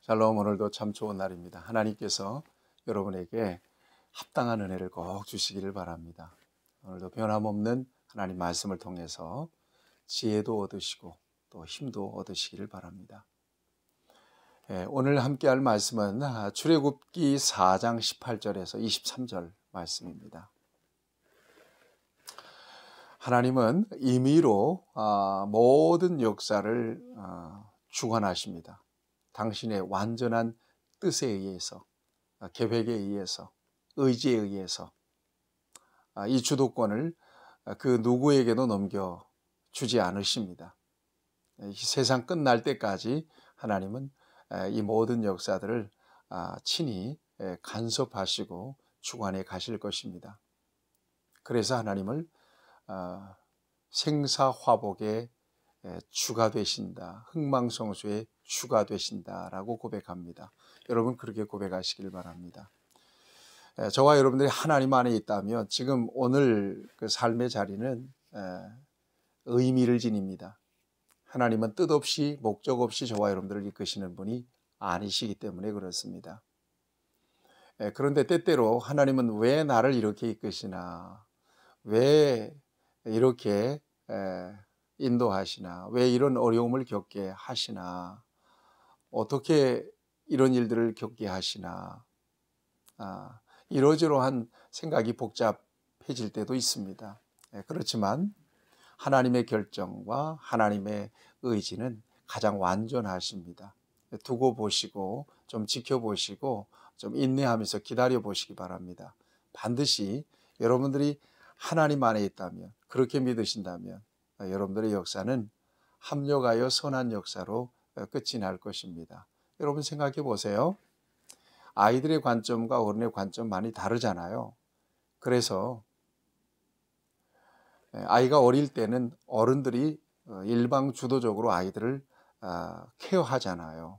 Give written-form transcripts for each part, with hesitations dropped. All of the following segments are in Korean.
샬롬. 오늘도 참 좋은 날입니다. 하나님께서 여러분에게 합당한 은혜를 꼭 주시기를 바랍니다. 오늘도 변함없는 하나님 말씀을 통해서 지혜도 얻으시고 또 힘도 얻으시기를 바랍니다. 오늘 함께 할 말씀은 출애굽기 4장 18절에서 23절 말씀입니다. 하나님은 임의로 모든 역사를 주관하십니다. 당신의 완전한 뜻에 의해서, 계획에 의해서, 의지에 의해서 이 주도권을 그 누구에게도 넘겨주지 않으십니다. 이 세상 끝날 때까지 하나님은 이 모든 역사들을 친히 간섭하시고 주관해 가실 것입니다. 그래서 하나님을 생사화복의 주가 되신다, 흥망성쇠의 주가 되신다라고 고백합니다. 여러분 그렇게 고백하시길 바랍니다. 저와 여러분들이 하나님 안에 있다면 지금 오늘 그 삶의 자리는 의미를 지닙니다. 하나님은 뜻없이 목적 없이 저와 여러분들을 이끄시는 분이 아니시기 때문에 그렇습니다. 그런데 때때로 하나님은 왜 나를 이렇게 이끄시나, 왜 이렇게 인도하시나, 왜 이런 어려움을 겪게 하시나, 어떻게 이런 일들을 겪게 하시나, 이러저러한 생각이 복잡해질 때도 있습니다. 그렇지만 하나님의 결정과 하나님의 의지는 가장 완전하십니다. 두고 보시고 좀 지켜보시고 좀 인내하면서 기다려 보시기 바랍니다. 반드시 여러분들이 하나님 안에 있다면, 그렇게 믿으신다면 여러분들의 역사는 합력하여 선한 역사로 끝이 날 것입니다. 여러분 생각해 보세요. 아이들의 관점과 어른의 관점 많이 다르잖아요. 그래서 아이가 어릴 때는 어른들이 일방주도적으로 아이들을 케어하잖아요.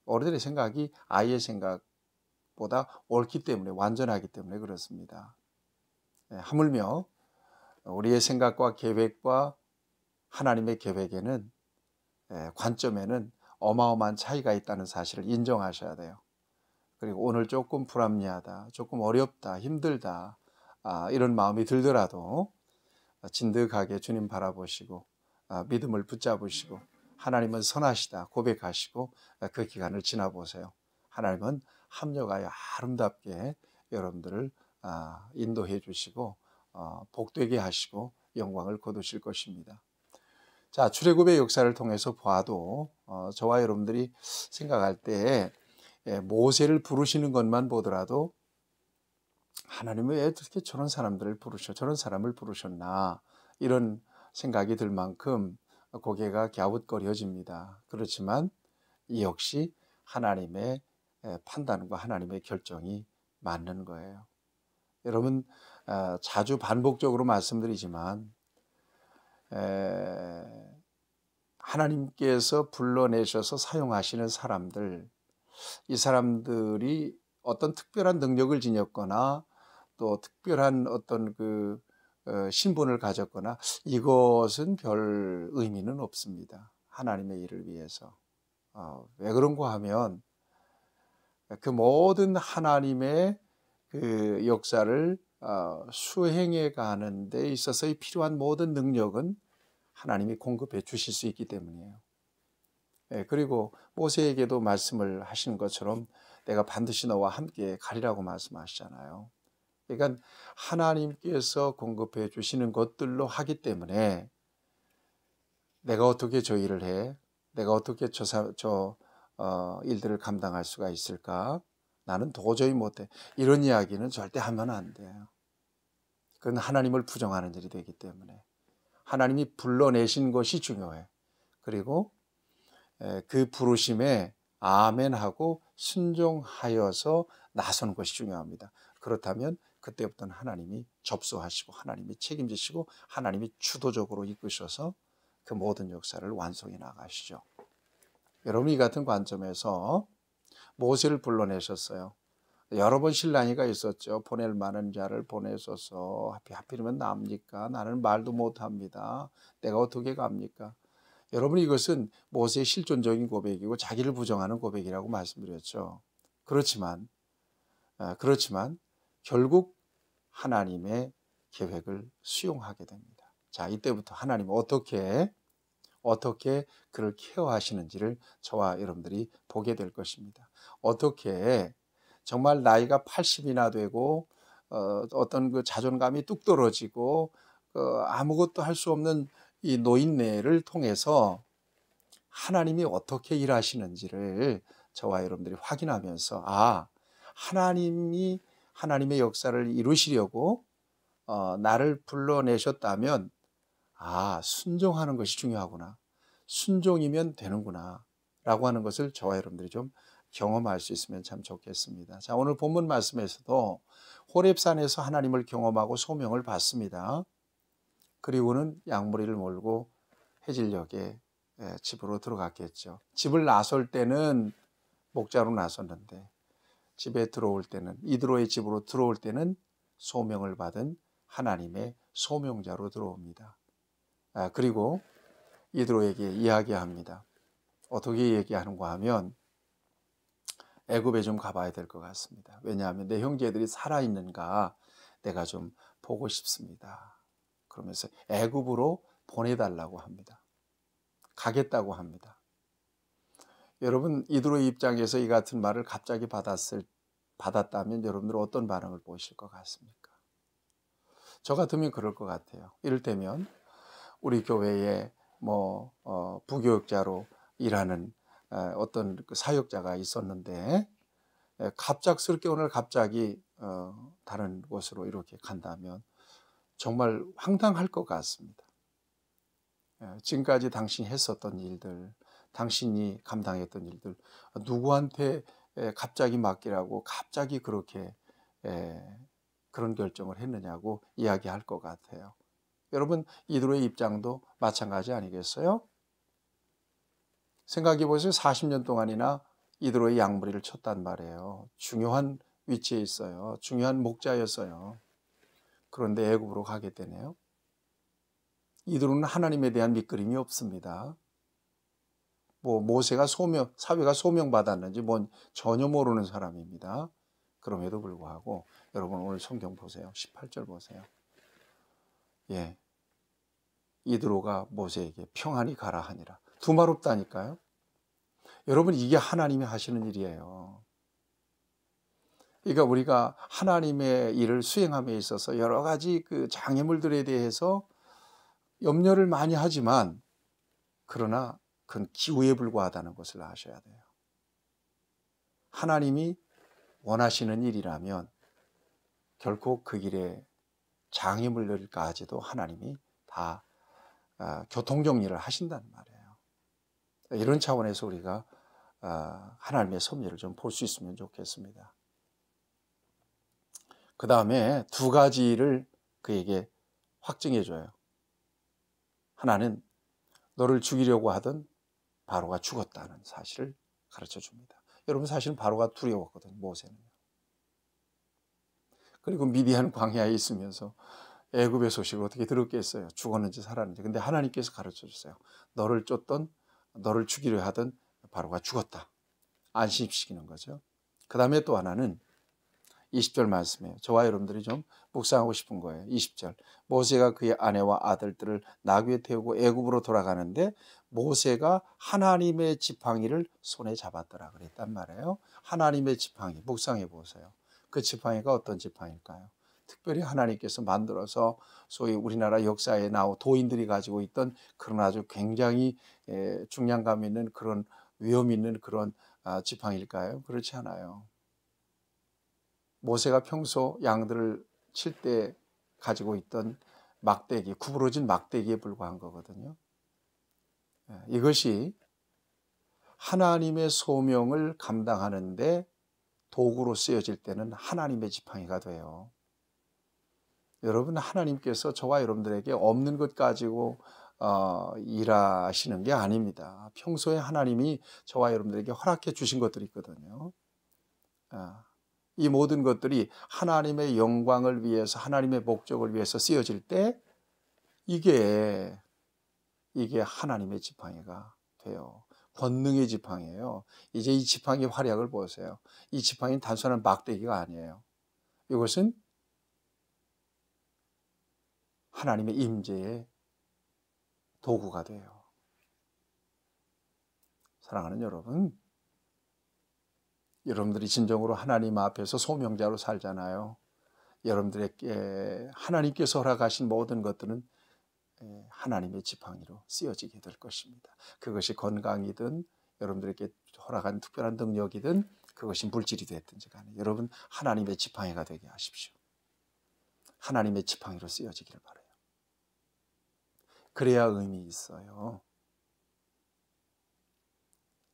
어른들의 생각이 아이의 생각보다 옳기 때문에, 완전하기 때문에 그렇습니다. 하물며 우리의 생각과 계획과 하나님의 계획에는, 관점에는 어마어마한 차이가 있다는 사실을 인정하셔야 돼요. 그리고 오늘 조금 불합리하다, 조금 어렵다, 힘들다 이런 마음이 들더라도 진득하게 주님 바라보시고 믿음을 붙잡으시고 하나님은 선하시다 고백하시고 그 기간을 지나보세요. 하나님은 합력하여 아름답게 여러분들을 인도해 주시고 복되게 하시고 영광을 거두실 것입니다. 자, 출애굽의 역사를 통해서 봐도 저와 여러분들이 생각할 때 모세를 부르시는 것만 보더라도 하나님은 왜 어떻게 저런 사람들을 저런 사람을 부르셨나, 이런 생각이 들 만큼 고개가 갸웃거려집니다. 그렇지만 이 역시 하나님의 판단과 하나님의 결정이 맞는 거예요. 여러분 자주 반복적으로 말씀드리지만 하나님께서 불러내셔서 사용하시는 사람들, 이 사람들이 어떤 특별한 능력을 지녔거나 또 특별한 어떤 신분을 가졌거나 이것은 별 의미는 없습니다. 하나님의 일을 위해서. 왜 그런가 하면 그 모든 하나님의 그 역사를 수행해 가는 데 있어서 필요한 모든 능력은 하나님이 공급해 주실 수 있기 때문이에요. 그리고 모세에게도 말씀을 하신 것처럼 내가 반드시 너와 함께 가리라고 말씀하시잖아요. 그러니까 하나님께서 공급해 주시는 것들로 하기 때문에 내가 어떻게 저 일을 해? 내가 어떻게 저 일들을 감당할 수가 있을까? 나는 도저히 못해. 이런 이야기는 절대 하면 안 돼요. 그건 하나님을 부정하는 일이 되기 때문에 하나님이 불러내신 것이 중요해. 그리고 그 부르심에 아멘하고 순종하여서 나서는 것이 중요합니다. 그렇다면 그때부터는 하나님이 접수하시고 하나님이 책임지시고 하나님이 주도적으로 이끄셔서 그 모든 역사를 완성해 나가시죠. 여러분 이 같은 관점에서 모세를 불러내셨어요. 여러 번 실랑이가 있었죠. 보낼 만한 자를 보내소서. 하필이면 납니까? 나는 말도 못합니다. 내가 어떻게 갑니까? 여러분 이것은 모세의 실존적인 고백이고 자기를 부정하는 고백이라고 말씀드렸죠. 그렇지만 결국 하나님의 계획을 수용하게 됩니다. 자, 이때부터 하나님은 어떻게 그를 케어하시는지를 저와 여러분들이 보게 될 것입니다. 어떻게 정말 나이가 80이나 되고 어떤 그 자존감이 뚝 떨어지고 아무것도 할 수 없는 이 노인네를 통해서 하나님이 어떻게 일하시는지를 저와 여러분들이 확인하면서 하나님의 역사를 이루시려고 나를 불러내셨다면 순종하는 것이 중요하구나. 순종이면 되는구나. 라고 하는 것을 저와 여러분들이 좀 경험할 수 있으면 참 좋겠습니다. 자, 오늘 본문 말씀에서도 호렙산에서 하나님을 경험하고 소명을 받습니다. 그리고는 양무리를 몰고 해질녘에 집으로 들어갔겠죠. 집을 나설 때는 목자로 나섰는데 집에 들어올 때는, 이드로의 집으로 들어올 때는 소명을 받은 하나님의 소명자로 들어옵니다. 그리고 이드로에게 이야기합니다. 어떻게 얘기하는가 하면 애굽에 좀 가봐야 될 것 같습니다. 왜냐하면 내 형제들이 살아있는가 내가 좀 보고 싶습니다. 그러면서 애굽으로 보내달라고 합니다. 가겠다고 합니다. 여러분, 이드로의 입장에서 이 같은 말을 갑자기 받았다면 여러분들 어떤 반응을 보이실 것 같습니까? 저 같으면 그럴 것 같아요. 이를테면 우리 교회에 부교육자로 일하는 어떤 그 사역자가 있었는데 갑작스럽게 오늘 갑자기 다른 곳으로 이렇게 간다면 정말 황당할 것 같습니다. 지금까지 당신이 했었던 일들, 당신이 감당했던 일들, 누구한테 갑자기 맡기라고 갑자기 그렇게 그런 결정을 했느냐고 이야기할 것 같아요. 여러분, 이드로의 입장도 마찬가지 아니겠어요? 생각해 보세요. 40년 동안이나 이드로의 양무리를 쳤단 말이에요. 중요한 위치에 있어요. 중요한 목자였어요. 그런데 애굽으로 가게 되네요. 이드로는 하나님에 대한 밑그림이 없습니다. 모세가 사회가 소명받았는지 전혀 모르는 사람입니다. 그럼에도 불구하고 여러분 오늘 성경 보세요. 18절 보세요. 이드로가 모세에게 평안히 가라 하니라. 두 말 없다니까요. 여러분, 이게 하나님이 하시는 일이에요. 그러니까 우리가 하나님의 일을 수행함에 있어서 여러 가지 그 장애물들에 대해서 염려를 많이 하지만 그러나 그건 기우에 불과하다는 것을 아셔야 돼요. 하나님이 원하시는 일이라면 결코 그 길에 장애물들까지도 하나님이 다 교통정리를 하신단 말이에요. 이런 차원에서 우리가 하나님의 섭리를 좀 볼 수 있으면 좋겠습니다. 그 다음에 두 가지를 그에게 확증해 줘요. 하나는 너를 죽이려고 하던 바로가 죽었다는 사실을 가르쳐 줍니다. 여러분, 사실은 바로가 두려웠거든요, 모세는요. 그리고 미디안 광야에 있으면서 애굽의 소식을 어떻게 들었겠어요? 죽었는지 살았는지. 근데 하나님께서 가르쳐 주세요. 너를 죽이려 하던 바로가 죽었다. 안심시키는 거죠. 그 다음에 또 하나는 20절 말씀이에요. 저와 여러분들이 좀 묵상하고 싶은 거예요. 20절. 모세가 그의 아내와 아들들을 나귀에 태우고 애굽으로 돌아가는데 모세가 하나님의 지팡이를 손에 잡았더라 그랬단 말이에요. 하나님의 지팡이 묵상해 보세요. 그 지팡이가 어떤 지팡이일까요? 특별히 하나님께서 만들어서 소위 우리나라 역사에 나온 도인들이 가지고 있던 그런 아주 굉장히 중량감 있는 그런 위험 있는 그런 지팡이일까요? 그렇지 않아요. 모세가 평소 양들을 칠 때 가지고 있던 막대기, 구부러진 막대기에 불과한 거거든요. 이것이 하나님의 소명을 감당하는데 도구로 쓰여질 때는 하나님의 지팡이가 돼요. 여러분, 하나님께서 저와 여러분들에게 없는 것 가지고 일하시는 게 아닙니다. 평소에 하나님이 저와 여러분들에게 허락해 주신 것들이 있거든요. 이 모든 것들이 하나님의 영광을 위해서, 하나님의 목적을 위해서 쓰여질 때 이게 이게 하나님의 지팡이가 돼요. 권능의 지팡이에요. 이제 이 지팡이 활약을 보세요. 이 지팡이는 단순한 막대기가 아니에요. 이것은 하나님의 임재의 도구가 돼요. 사랑하는 여러분, 여러분들이 진정으로 하나님 앞에서 소명자로 살잖아요. 여러분들에게 하나님께서 허락하신 모든 것들은 하나님의 지팡이로 쓰여지게 될 것입니다. 그것이 건강이든 여러분들에게 허락한 특별한 능력이든 그것이 물질이 됐든지 간에 여러분 하나님의 지팡이가 되게 하십시오. 하나님의 지팡이로 쓰여지기를 바라요. 그래야 의미 있어요.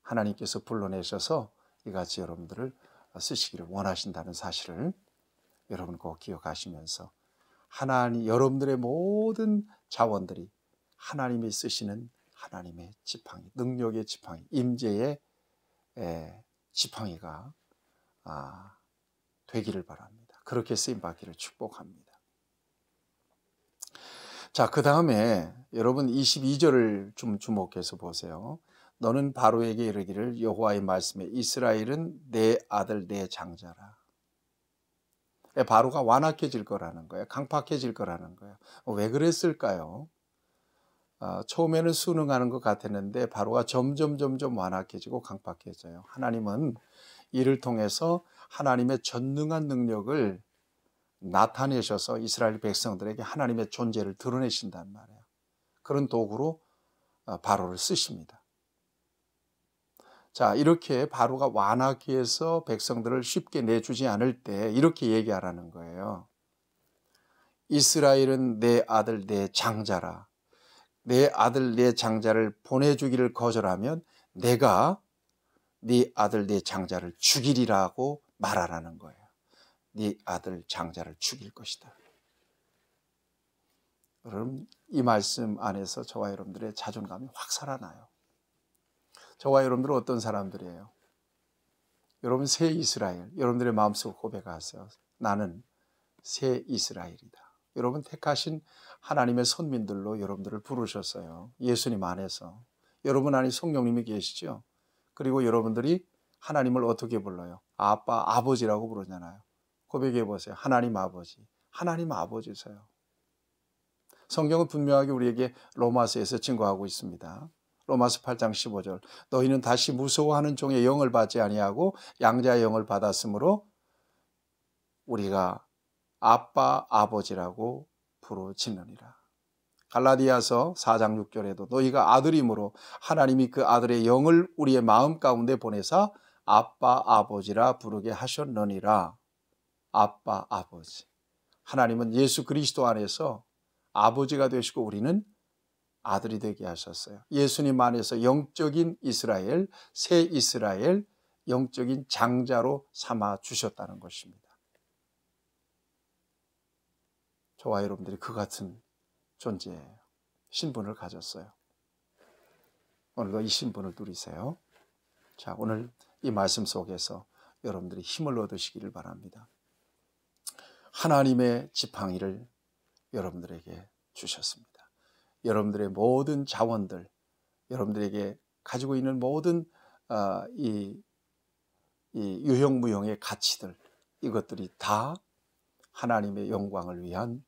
하나님께서 불러내셔서 이같이 여러분들을 쓰시기를 원하신다는 사실을 여러분 꼭 기억하시면서 하나님, 여러분들의 모든 자원들이 하나님이 쓰시는 하나님의 지팡이, 능력의 지팡이, 임재의 지팡이가 되기를 바랍니다. 그렇게 쓰임받기를 축복합니다. 자, 그 다음에 여러분 22절을 좀 주목해서 보세요. 너는 바로에게 이르기를 여호와의 말씀에 이스라엘은 내 아들 내 장자라. 바로가 완악해질 거라는 거예요. 강팍해질 거라는 거예요. 왜 그랬을까요? 처음에는 순응하는 것 같았는데 바로가 점점 완악해지고 강팍해져요. 하나님은 이를 통해서 하나님의 전능한 능력을 나타내셔서 이스라엘 백성들에게 하나님의 존재를 드러내신단 말이에요. 그런 도구로 바로를 쓰십니다. 자, 이렇게 바로가 완악해서 백성들을 쉽게 내주지 않을 때 이렇게 얘기하라는 거예요. 이스라엘은 내 아들 내 장자라. 내 아들 내 장자를 보내주기를 거절하면 내가 네 아들 내 장자를 죽이리라고 말하라는 거예요. 네 아들 장자를 죽일 것이다. 여러분, 이 말씀 안에서 저와 여러분들의 자존감이 확 살아나요. 저와 여러분들은 어떤 사람들이에요? 여러분 새 이스라엘, 여러분들의 마음속 고백하세요. 나는 새 이스라엘이다. 여러분 택하신 하나님의 선민들로 여러분들을 부르셨어요. 예수님 안에서. 여러분 안에 성령님이 계시죠. 그리고 여러분들이 하나님을 어떻게 불러요? 아빠, 아버지라고 부르잖아요. 고백해 보세요. 하나님 아버지. 하나님 아버지세요. 성경은 분명하게 우리에게 로마서에서 증거하고 있습니다. 로마서 8장 15절. 너희는 다시 무서워하는 종의 영을 받지 아니하고 양자의 영을 받았으므로 우리가 아빠, 아버지라고 부르짖느니라. 갈라디아서 4장 6절에도 너희가 아들이므로 하나님이 그 아들의 영을 우리의 마음 가운데 보내사 아빠, 아버지라 부르게 하셨느니라. 아빠, 아버지. 하나님은 예수 그리스도 안에서 아버지가 되시고 우리는 아들이 되게 하셨어요. 예수님 안에서 영적인 이스라엘, 새 이스라엘, 영적인 장자로 삼아 주셨다는 것입니다. 저와 여러분들이 그 같은 존재예요. 신분을 가졌어요. 오늘도 이 신분을 누리세요. 자, 오늘 이 말씀 속에서 여러분들이 힘을 얻으시기를 바랍니다. 하나님의 지팡이를 여러분들에게 주셨습니다. 여러분들의 모든 자원들, 여러분들에게 가지고 있는 모든 이 유형무형의 가치들, 이것들이 다 하나님의 영광을 위한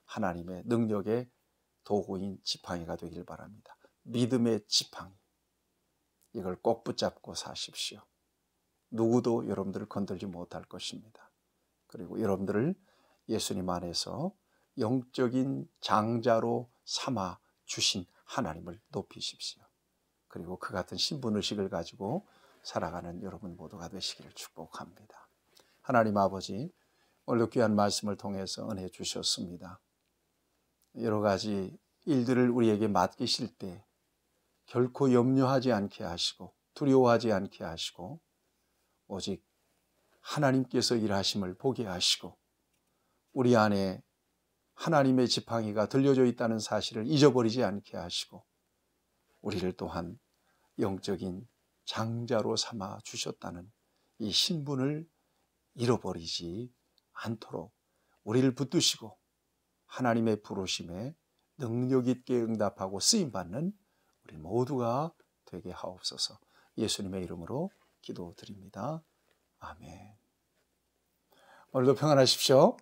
하나님의 능력의 도구인 지팡이가 되길 바랍니다. 믿음의 지팡이, 이걸 꼭 붙잡고 사십시오. 누구도 여러분들을 건들지 못할 것입니다. 그리고 여러분들을 예수님 안에서 영적인 장자로 삼아 주신 하나님을 높이십시오. 그리고 그 같은 신분의식을 가지고 살아가는 여러분 모두가 되시기를 축복합니다. 하나님 아버지, 오늘 귀한 말씀을 통해서 은혜 주셨습니다. 여러 가지 일들을 우리에게 맡기실 때 결코 염려하지 않게 하시고 두려워하지 않게 하시고 오직 하나님께서 일하심을 보게 하시고 우리 안에 하나님의 지팡이가 들려져 있다는 사실을 잊어버리지 않게 하시고 우리를 또한 영적인 장자로 삼아 주셨다는 이 신분을 잃어버리지 않도록 우리를 붙드시고 하나님의 부르심에 능력 있게 응답하고 쓰임받는 우리 모두가 되게 하옵소서. 예수님의 이름으로 기도드립니다. 아멘. 오늘도 평안하십시오.